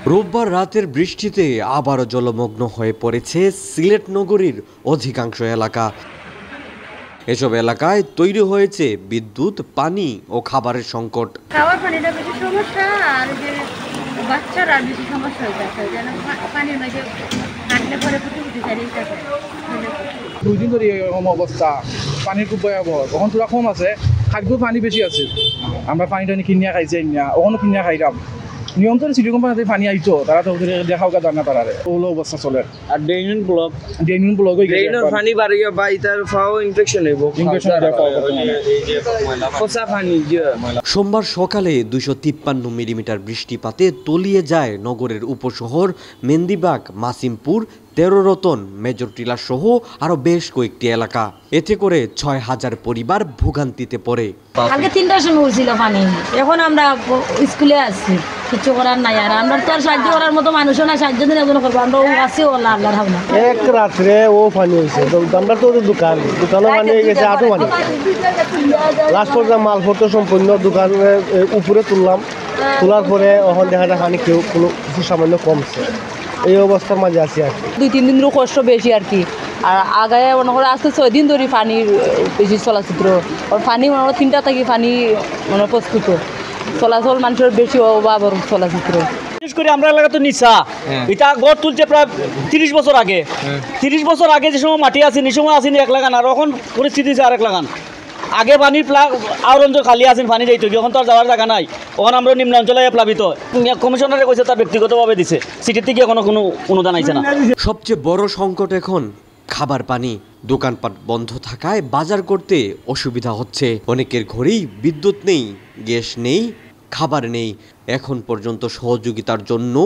রোববার রাতের বৃষ্টিতে আবারও জলমগ্ন হয়ে পড়েছে সিলেট নগরীর অধিকাংশ এলাকা। এসব এলাকায় তৈরি হয়েছে বিদ্যুৎ, পানি ও খাবারের সংকট। খাওয়ার পানিটা বেশি সমস্যা, আর যে বাচ্চারা বেশি সমস্যা হয়ে যাচ্ছে, যেন পানির মাঝে হাঁটলে পরে ফুটে চালিয়ে থাকে। 2 দিন ধরে এরকম অবস্থা, পানির খুব ভয়াবহ। তখন তোরা কম আছে, খাদ্য পানি বেশি আছে। আমরা পানিটা কিনিয়া খাইছি না, ওখানে কিনিয়া খাইলাম। নিয়ন্ত্রণ সিটি কোম্পানিতে পানি আইতো, তারা তো দেখাও গা জানা তারা ওগুলো অবস্থা চলে। আর ড্রেইন ব্লক ড্রেইনের পানি বাড়িয়ে বা ইতার ফাও ইনফেকশন হইব, পচা পানি। সোমবার সকালে 253 মিলিমিটার বৃষ্টিপাতে তলিয়ে যায় নগরের উপশহর মেন্দিবাগ, মাসিমপুর, 13 রতন, মেজর টিলা সহ আরো বেশ কয়েকটি এলাকা। এতে করে 6000 পরিবার ভোগান্তিতে পড়ে। আগে 3টার সময় উঠছিল পানি, এখন আমরা স্কুলে আসছি, কিছু করার নাই। আর আমরা তো আর সাহায্য করার মতো মানুষও না, সাহায্য দিন একজন করবো, আমরা আছি ওলা আল্লাহর হাওলা। এক রাত্রে ও পানি হয়েছে, আমরা তো দোকানও পানি হয়ে গেছে, আটও পানি। লাস্ট পর্যন্ত মালপত্র সম্পূর্ণ দোকানের উপরে তুললাম, তোলার পরে ওখান দেখা যায় পানি কেউ কোনো কিছু সামান্য কমছে। এই অবস্থার মাঝে আছি আর কি। 2-3 দিনের কষ্ট বেশি আর কি। আর আগে মনে করে আজকে 6 দিন ধরে পানির বেশি চলাচিত্র, আর পানি মনে হয় 3টা থেকে পানি মানে প্রস্তুত চলাচল, মানুষের বেশি অভাব চলাচিত্র। বিশেষ করে আমরা এলাকা তো নিচা, এটা গড় তুলছে প্রায় 30 বছর আগে। 30 বছর আগে যে সময় মাটি আসেনি, সময় আসেনি 1 লাগান, আর এখন পরিস্থিতি আছে 1 লাগান। আগে পানির আর অঞ্চল খালি আছেন, পানি যাইতো, এখন তো আর যাওয়ার জায়গা নাই। ওখানে আমরা নিম্নাঞ্চলে প্লাবিত। কমিশনারে কইছে তার ব্যক্তিগতভাবে দিছে, সিটি থেকে এখনো কোনো অনুদান আইছে না। সবচেয়ে বড় সংকট এখন খাবার পানি। দোকানপাট বন্ধ থাকায় বাজার করতে অসুবিধা হচ্ছে। অনেকের ঘরেই বিদ্যুৎ নেই, গ্যাস নেই, খাবার নেই। এখন পর্যন্ত সহযোগিতার জন্য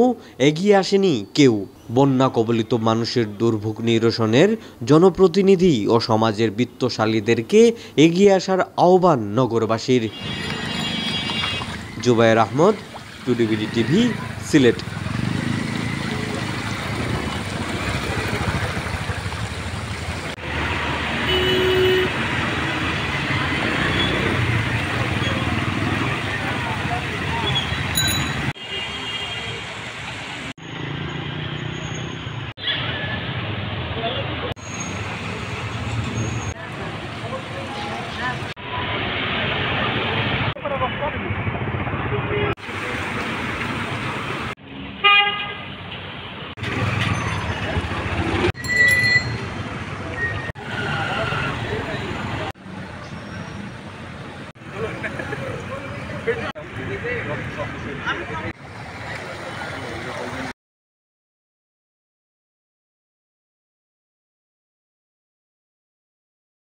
এগিয়ে আসেনি কেউ। বন্যা কবলিত মানুষের দুর্ভোগ নিরসনের জনপ্রতিনিধি ও সমাজের বিত্তশালীদেরকে এগিয়ে আসার আহ্বান নগরবাসীর। জুবায়ের আহমদ, টুডিবিডি টিভি, সিলেট।